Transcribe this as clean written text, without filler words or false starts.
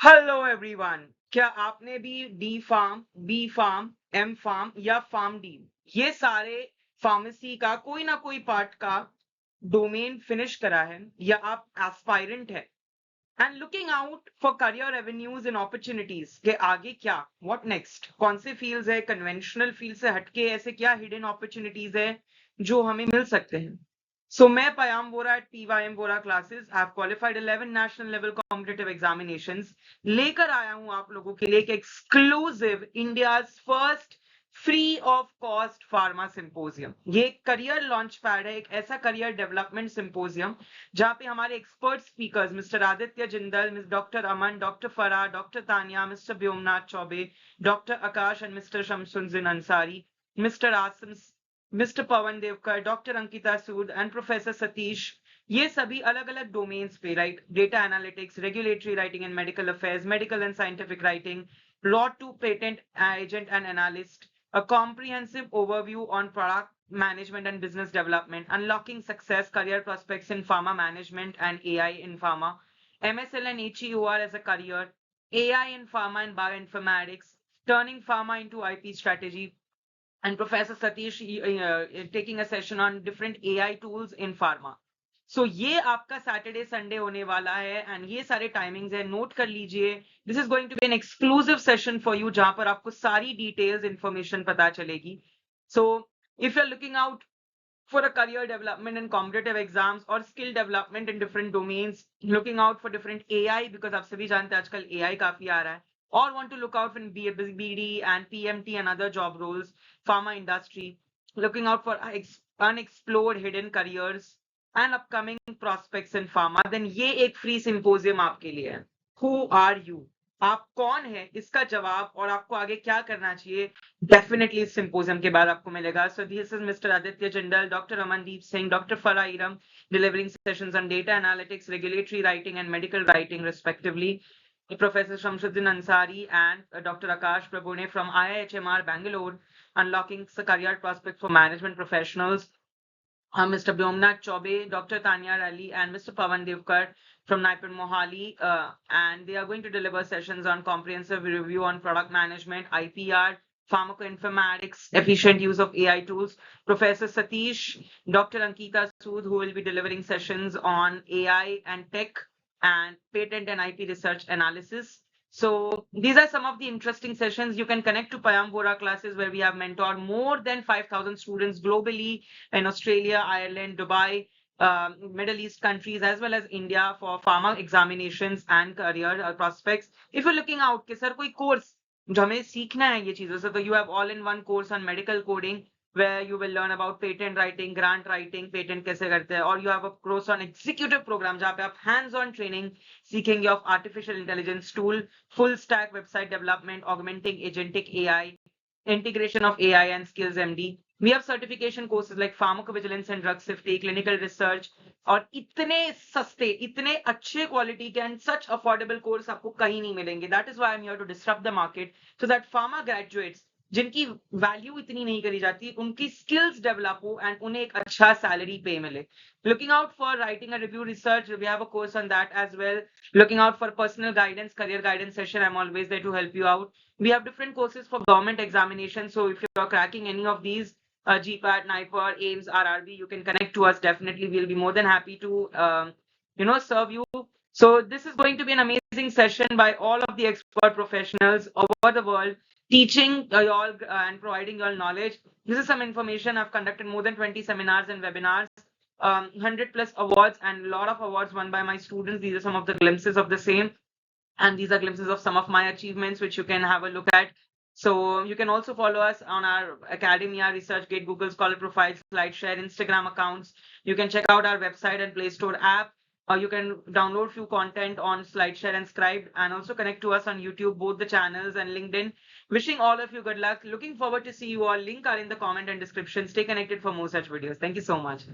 Hello everyone. क्या आपने भी D pharm, B pharm, M pharm या फार्म डी ये सारे फार्मेसी का कोई ना कोई पार्ट का डोमेन फिनिश करा है या आप एस्पायरेंट है and looking out for career revenues and opportunities के आगे क्या, व्हाट नेक्स्ट, कौन से फील्ड्स है, कन्वेंशनल फील्ड से हटके ऐसे क्या हिडन अपॉर्चुनिटीज है जो हमें मिल सकते हैं। So, मैं Payam Vora at PYM Vora classes. I have qualified 11 national level competitive examinations. लेकर आया हूं आप लोगों के लिए एक exclusive India's first free of cost pharma symposium. ये करियर लॉन्च पैड है, एक ऐसा करियर डेवलपमेंट सिंपोजियम जहां पे हमारे expert speakers mister Aditya Jindal, miss doctor Aman, doctor Farah, doctor Tania, mister Vyomnath Choubey, doctor Akash and mister Shamsuddin Ansari, mister Asim, mister Pawan Devkar, doctor Ankita Sood and professor Satish, ये सभी अलग अलग डोमेन्स पे, right, data analytics, regulatory writing and medical affairs, medical and scientific writing, law to patent agent and analyst, a comprehensive overview on product management and business development, unlocking success, career prospects in pharma management and AI in pharma, MSL and HEOR as a career, AI in pharma and bioinformatics, turning pharma into IP strategy, and Professor Satish taking a session on different AI tools in pharma. So ये आपका Saturday Sunday होने वाला है and ये सारे timings है, नोट कर लीजिए। This is going to be an exclusive session for you जहां पर आपको सारी डिटेल्स इंफॉर्मेशन पता चलेगी। So if you are looking out for a career development and competitive exams or skill development in different domains, looking out for different AI because आप सभी जानते हैं आजकल AI काफी आ रहा है, or want to look out for BD and PMT and other job roles, pharma industry, looking out for unexplored hidden careers and upcoming prospects in pharma, then ये एक free symposium आपके लिए है। Who are you? आप कौन है इसका जवाब और आपको आगे क्या करना चाहिए डेफिनेटली इस सिंपोजियम के बाद आपको मिलेगा। So this is mister Aditya Jindal, doctor Amandeep Singh, doctor फरा Iram, delivering sessions on data analytics, regulatory writing and medical writing respectively. Professor Shamsuddin Ansari and Dr. Akash Prabhune from IIHMR Bangalore, unlocking career prospects for management professionals. Mr. Vyomnath Chaube, Dr. Tanya Rally, and Mr. Pawan Devkar from Naipur Mohali, and they are going to deliver sessions on comprehensive review on product management, IPR, pharmacoinformatics, efficient use of AI tools. Professor Satish, Dr. Ankita Sood, who will be delivering sessions on AI and tech and patent and IP research analysis. So these are some of the interesting sessions. You can connect to Payam Vora classes where we have mentored more than 5,000 students globally in Australia, Ireland, Dubai, Middle East countries, as well as India for pharma examinations and career prospects. If you're looking out कि sir कोई course जो हमें सीखना है ये चीजों से, तो you have all-in-one course on medical coding where you will learn about patent writing, grant writing, patent कैसे करते हैं, or you have a course on executive program जहाँ पे आप hands-on training सीखेंगे of artificial intelligence tool, full stack website development, augmenting agentic AI, integration of AI and skills MD. We have certification courses like pharmacovigilance and drug safety, clinical research, और इतने सस्ते, इतने अच्छे quality के and such affordable course आपको कहीं नहीं मिलेंगे। That is why I am here to disrupt the market so that pharma graduates जिनकी वैल्यू इतनी नहीं करी जाती, उनकी स्किल्स डेवलप हो एंड उन्हें एक अच्छा सैलरी पे मिले। Looking out for writing a review research, we have a course on that as well. Looking out for personal guidance, career guidance session, I'm always there to help you out. We have different courses for government examinations. So if you're cracking any of these, GPAT, NIPER, AIMS, RRB, you can connect to us. Definitely, we'll be more than happy to, serve you. So this is going to be an amazing session by all of the expert professionals over the world, teaching y'all and providing y'all knowledge. This is some information. I've conducted more than 20 seminars and webinars, 100 plus awards, and a lot of awards won by my students. These are some of the glimpses of the same. And these are glimpses of some of my achievements, which you can have a look at. So you can also follow us on our Academia, ResearchGate, Google Scholar Profile, SlideShare, Instagram accounts. You can check out our website and Play Store app. Or you can download few content on SlideShare and Scribe, and also connect to us on YouTube, both the channels, and LinkedIn. Wishing all of you good luck. Looking forward to see you all. Link are in the comment and description. Stay connected for more such videos. Thank you so much.